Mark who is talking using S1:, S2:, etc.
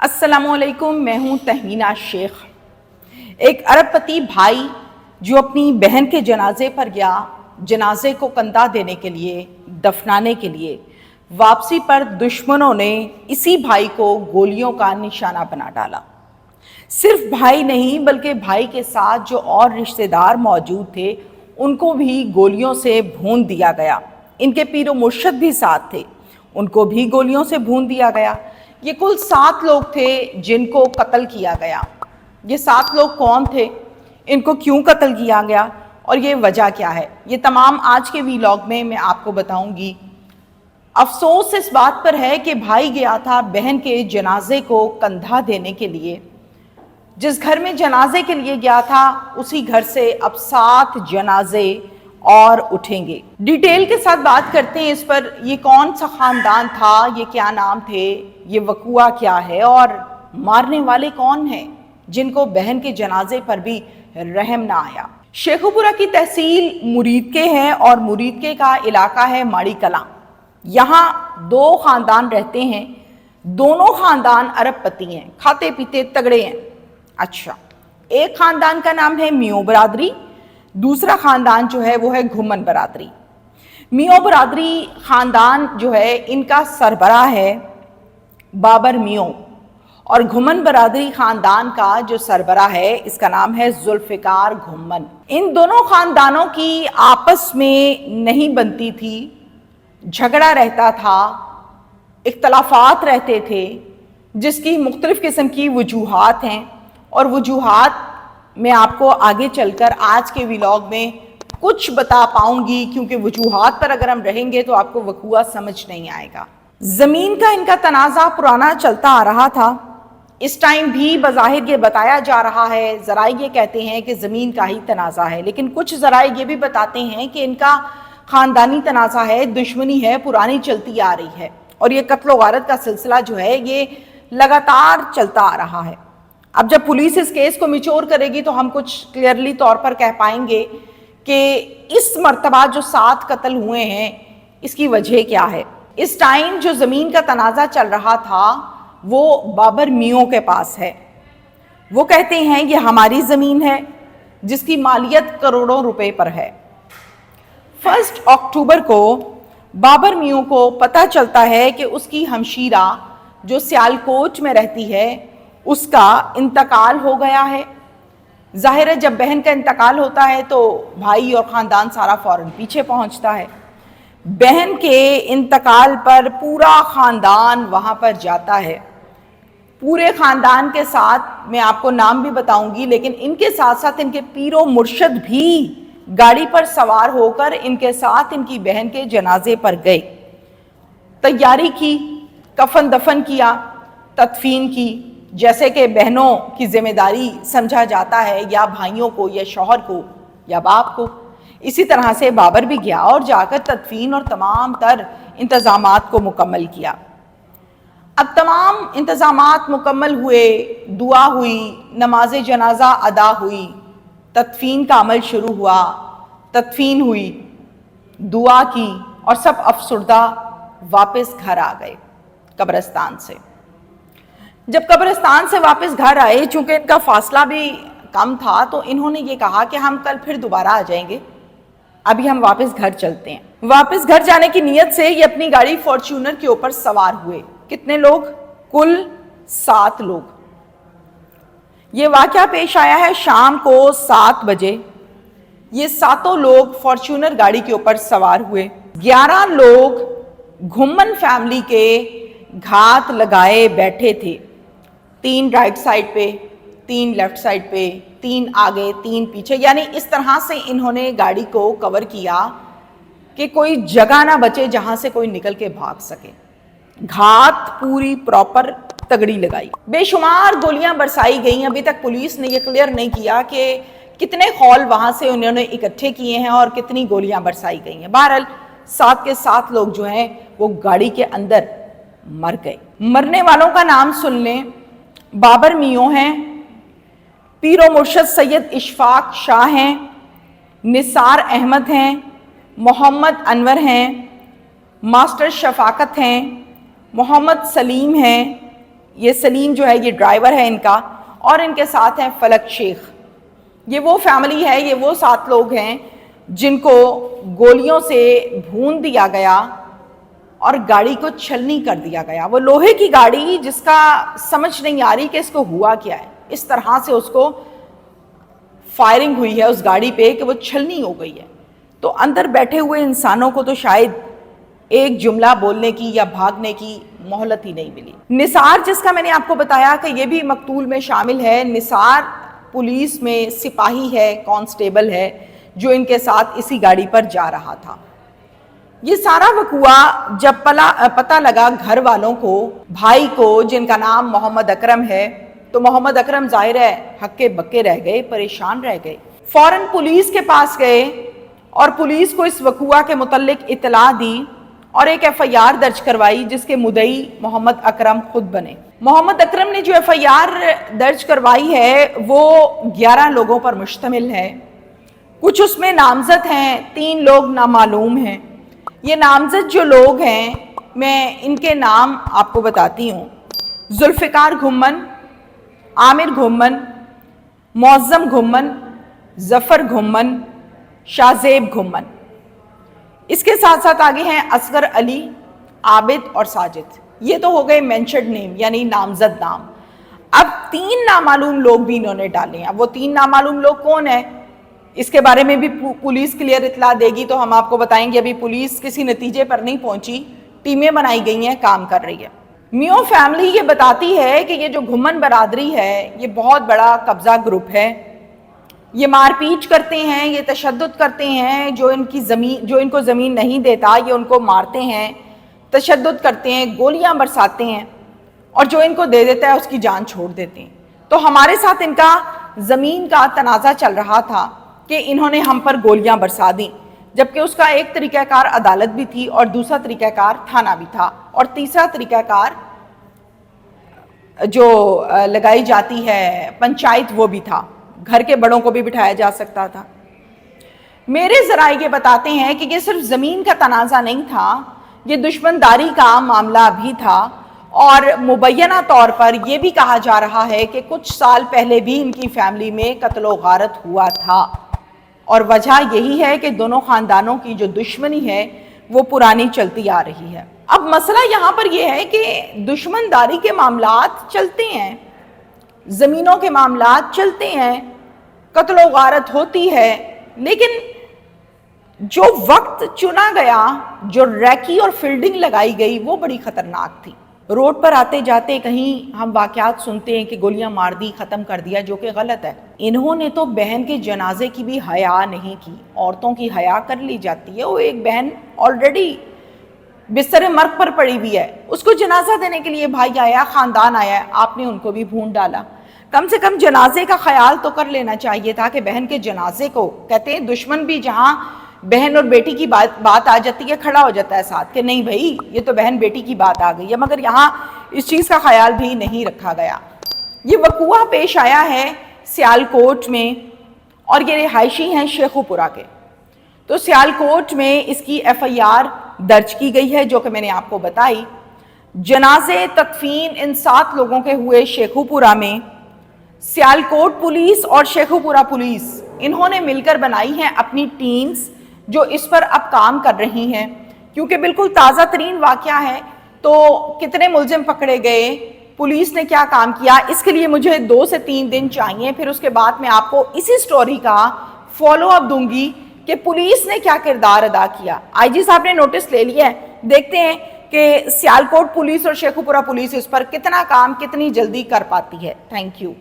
S1: अस्सलाम वालेकुम, मैं हूँ तहमीना शेख। एक अरबपति भाई जो अपनी बहन के जनाजे पर गया, जनाजे को कंधा देने के लिए, दफनाने के लिए, वापसी पर दुश्मनों ने इसी भाई को गोलियों का निशाना बना डाला। सिर्फ भाई नहीं बल्कि भाई के साथ जो और रिश्तेदार मौजूद थे उनको भी गोलियों से भून दिया गया। इनके पीरो मुर्शद भी साथ थे, उनको भी गोलियों से भून दिया गया। ये कुल 7 लोग थे जिनको कत्ल किया गया। ये 7 लोग कौन थे, इनको क्यों कत्ल किया गया और ये वजह क्या है, ये तमाम आज के वीलॉग में मैं आपको बताऊंगी। अफसोस इस बात पर है कि भाई गया था बहन के जनाजे को कंधा देने के लिए। जिस घर में जनाजे के लिए गया था उसी घर से अब 7 जनाजे और उठेंगे। डिटेल के साथ बात करते हैं इस पर, ये कौन सा खानदान था, ये क्या नाम थे, ये वकुआ क्या है और मारने वाले कौन हैं जिनको बहन के जनाजे पर भी रहम ना आया। शेखुपुरा की तहसील मुरीदके है और मुरीदके का इलाका है माड़ी कलां। यहाँ 2 खानदान रहते हैं, दोनों खानदान अरबपति हैं, खाते पीते तगड़े हैं। अच्छा, एक खानदान का नाम है मियों बरादरी, दूसरा खानदान जो है वो है घुमन बरादरी। मियों बरादरी खानदान जो है इनका सरबराह है बाबर मियों और घुमन बरादरी खानदान का जो सरबराह है इसका नाम है जुल्फिकार घुमन। इन दोनों खानदानों की आपस में नहीं बनती थी, झगड़ा रहता था, इख्तलाफात रहते थे, जिसकी मुख्तलिफ किस्म की वजूहात हैं और वजूहात मैं आपको आगे चलकर आज के व्लॉग में कुछ बता पाऊंगी, क्योंकि वजूहात पर अगर हम रहेंगे तो आपको वकूआ समझ नहीं आएगा। ज़मीन का इनका तनाज़ा पुराना चलता आ रहा था। इस टाइम भी बज़ाहिर ये बताया जा रहा है, ज़राए ये कहते हैं कि ज़मीन का ही तनाज़ा है, लेकिन कुछ ज़राए ये भी बताते हैं कि इनका ख़ानदानी तनाज़ा है, दुश्मनी है, पुरानी चलती आ रही है और ये कत्ल व गारत का सिलसिला जो है ये लगातार चलता आ रहा है। अब जब पुलिस इस केस को मिचोर करेगी तो हम कुछ क्लियरली तौर पर कह पाएंगे कि इस मर्तबा जो 7 कत्ल हुए हैं इसकी वजह क्या है। इस टाइम जो ज़मीन का तनाज़ा चल रहा था वो बाबर मियों के पास है। वो कहते हैं ये हमारी ज़मीन है जिसकी मालियत करोड़ों रुपए पर है। 1 अक्टूबर को बाबर मियों को पता चलता है कि उसकी हमशीरा जो सियालकोट में रहती है उसका इंतकाल हो गया है। जाहिर है जब बहन का इंतकाल होता है तो भाई और ख़ानदान सारा फ़ौरन पीछे पहुंचता है। बहन के इंतकाल पर पूरा ख़ानदान वहां पर जाता है। पूरे ख़ानदान के साथ मैं आपको नाम भी बताऊंगी, लेकिन इनके साथ साथ इनके पीरो मुर्शद भी गाड़ी पर सवार होकर इनके साथ इनकी बहन के जनाजे पर गए। तैयारी की, कफन दफन किया, तदफीन की, जैसे कि बहनों की जिम्मेदारी समझा जाता है, या भाइयों को या शौहर को या बाप को। इसी तरह से बाबर भी गया और जाकर तदफीन और तमाम तर इंतज़ामात को मुकम्मल किया। अब तमाम इंतज़ामात मुकम्मल हुए, दुआ हुई, नमाज जनाजा अदा हुई, तदफीन का अमल शुरू हुआ, तदफीन हुई, दुआ की और सब अफसुर्दा वापस घर आ गए कब्रिस्तान से। जब कब्रिस्तान से वापस घर आए, चूंकि इनका फासला भी कम था, तो इन्होंने ये कहा कि हम कल फिर दोबारा आ जाएंगे, अभी हम वापस घर चलते हैं। वापस घर जाने की नीयत से ये अपनी गाड़ी फॉर्च्यूनर के ऊपर सवार हुए। कितने लोग? कुल 7 लोग। ये वाकया पेश आया है शाम को 7 बजे। ये 7 लोग फॉर्च्यूनर गाड़ी के ऊपर सवार हुए। 11 लोग घुमन फैमिली के घात लगाए बैठे थे, 3 राइट साइड पे, 3 लेफ्ट साइड पे, 3 आगे, 3 पीछे, यानी इस तरह से इन्होंने गाड़ी को कवर किया कि कोई जगह ना बचे जहां से कोई निकल के भाग सके। घात पूरी प्रॉपर तगड़ी लगाई, बेशुमार गोलियां बरसाई गई। अभी तक पुलिस ने ये क्लियर नहीं किया कि कितने खौल वहां से उन्होंने इकट्ठे किए हैं और कितनी गोलियां बरसाई गई हैं। बहरहाल 7 के 7 लोग जो हैं वो गाड़ी के अंदर मर गए। मरने वालों का नाम सुन लें। बाबर मियों हैं, पीरो मुर्शद सैयद इशफाक शाह हैं, निसार अहमद हैं, मोहम्मद अनवर हैं, मास्टर शफाकत हैं, मोहम्मद सलीम हैं, یہ سلیم جو ہے یہ ڈرائیور ہے ان کا، اور ان کے ساتھ ہیں فلک شیخ. یہ وہ فیملی ہے، یہ وہ 7 لوگ ہیں جن کو گولیوں سے بھون دیا گیا اور گاڑی کو چھلنی کر دیا گیا. وہ لوہے کی گاڑی جس کا سمجھ نہیں آ رہی کہ اس کو ہوا کیا ہے، اس طرح سے اس کو فائرنگ ہوئی ہے اس گاڑی پہ کہ وہ چھلنی ہو گئی ہے. تو اندر بیٹھے ہوئے انسانوں کو تو شاید ایک جملہ بولنے کی یا بھاگنے کی مہلت ہی نہیں ملی. نثار جس کا میں نے آپ کو بتایا کہ یہ بھی مقتول میں شامل ہے، نثار پولیس میں سپاہی ہے، کانسٹیبل ہے، جو ان کے ساتھ اسی گاڑی پر جا رہا تھا. یہ سارا وقوع جب پتہ لگا گھر والوں کو، بھائی کو جن کا نام محمد اکرم ہے، تو محمد اکرم ظاہر ہے ہکے بکے رہ گئے، پریشان رہ گئے. فوراً پولیس کے پاس گئے اور پولیس کو اس وقوع کے متعلق اطلاع دی اور ایک ایف آئی آر درج کروائی جس کے مدعی محمد اکرم خود بنے. محمد اکرم نے جو ایف آئی آر درج کروائی ہے وہ 11 لوگوں پر مشتمل ہے. کچھ اس میں نامزد ہیں، 3 لوگ نامعلوم ہیں. یہ نامزد جو لوگ ہیں میں ان کے نام آپ کو بتاتی ہوں: ذوالفقار گھمن، عامر گھمن، معظم گھمن، ظفر گھمن، شاہزیب گھمن. اس کے ساتھ ساتھ آگے ہیں اصغر علی، عابد اور ساجد. یہ تو ہو گئے مینشنڈ نیم یعنی نامزد نام. اب 3 نامعلوم لوگ بھی انہوں نے ڈالے ہیں. اب وہ 3 نامعلوم لوگ کون ہیں اس کے بارے میں بھی پولیس کلیئر اطلاع دے گی تو ہم آپ کو بتائیں گے. ابھی پولیس کسی نتیجے پر نہیں پہنچی، ٹیمیں بنائی گئی ہیں، کام کر رہی ہے. میو فیملی یہ بتاتی ہے کہ یہ جو گھمن برادری ہے یہ بہت بڑا قبضہ گروپ ہے. یہ مار پیٹ کرتے ہیں، یہ تشدد کرتے ہیں. جو ان کو زمین نہیں دیتا یہ ان کو مارتے ہیں، تشدد کرتے ہیں، گولیاں برساتے ہیں، اور جو ان کو دے دیتا ہے اس کی جان چھوڑ دیتے ہیں. تو ہمارے ساتھ ان کا زمین کا تنازع چل رہا تھا کہ انہوں نے ہم پر گولیاں برسا دیں، جبکہ اس کا ایک طریقہ کار عدالت بھی تھی اور دوسرا طریقہ کار تھانہ بھی تھا، اور تیسرا طریقہ کار جو لگائی جاتی ہے پنچایت وہ بھی تھا. گھر کے بڑوں کو بھی بٹھایا جا سکتا تھا. میرے ذرائع یہ بتاتے ہیں کہ یہ صرف زمین کا تنازع نہیں تھا، یہ دشمنداری کا معاملہ بھی تھا. اور مبینہ طور پر یہ بھی کہا جا رہا ہے کہ کچھ سال پہلے بھی ان کی فیملی میں قتل و غارت ہوا تھا، اور وجہ یہی ہے کہ دونوں خاندانوں کی جو دشمنی ہے وہ پرانی چلتی آ رہی ہے. اب مسئلہ یہاں پر یہ ہے کہ دشمنداری کے معاملات چلتے ہیں، زمینوں کے معاملات چلتے ہیں، قتل و غارت ہوتی ہے، لیکن جو وقت چنا گیا، جو ریکی اور فیلڈنگ لگائی گئی وہ بڑی خطرناک تھی. روڈ پر آتے جاتے کہیں ہم واقعات سنتے ہیں کہ گولیاں مار دی، ختم کر دیا، جو کہ غلط ہے. انہوں نے تو بہن کے جنازے کی بھی حیا نہیں کی. عورتوں کی حیا کر لی جاتی ہے. وہ ایک بہن آلریڈی بستر مرگ پر پڑی ہوئی ہے، اس کو جنازہ دینے کے لیے بھائی آیا، خاندان آیا، آپ نے ان کو بھی بھون ڈالا. کم سے کم جنازے کا خیال تو کر لینا چاہیے تھا کہ بہن کے جنازے کو، کہتے ہیں دشمن بھی جہاں بہن اور بیٹی کی بات آ جاتی ہے کھڑا ہو جاتا ہے ساتھ کہ نہیں بھائی یہ تو بہن بیٹی کی بات آ گئی ہے، مگر یہاں اس چیز کا خیال بھی نہیں رکھا گیا. یہ وقوع پیش آیا ہے سیالکوٹ میں، اور یہ رہائشی ہیں شیخو پورہ کے. تو سیالکوٹ میں اس کی ایف آئی آر درج کی گئی ہے جو کہ میں نے آپ کو بتائی. جنازے تدفین ان 7 لوگوں کے ہوئے شیخو پورہ میں. سیالکوٹ پولیس اور شیخو پورہ پولیس انہوں نے مل کر بنائی ہیں اپنی ٹیمز جو اس پر اب کام کر رہی ہیں، کیونکہ بالکل تازہ ترین واقعہ ہے. تو کتنے ملزم پکڑے گئے، پولیس نے کیا کام کیا، اس کے لیے مجھے 2 سے 3 دن چاہیے. پھر اس کے بعد میں آپ کو اسی سٹوری کا فالو اپ دوں گی کہ پولیس نے کیا کردار ادا کیا. آئی جی صاحب نے نوٹس لے لیا ہے، دیکھتے ہیں کہ سیالکوٹ پولیس اور شیخو پورہ پولیس اس پر کتنا کام کتنی جلدی کر پاتی ہے. Thank you.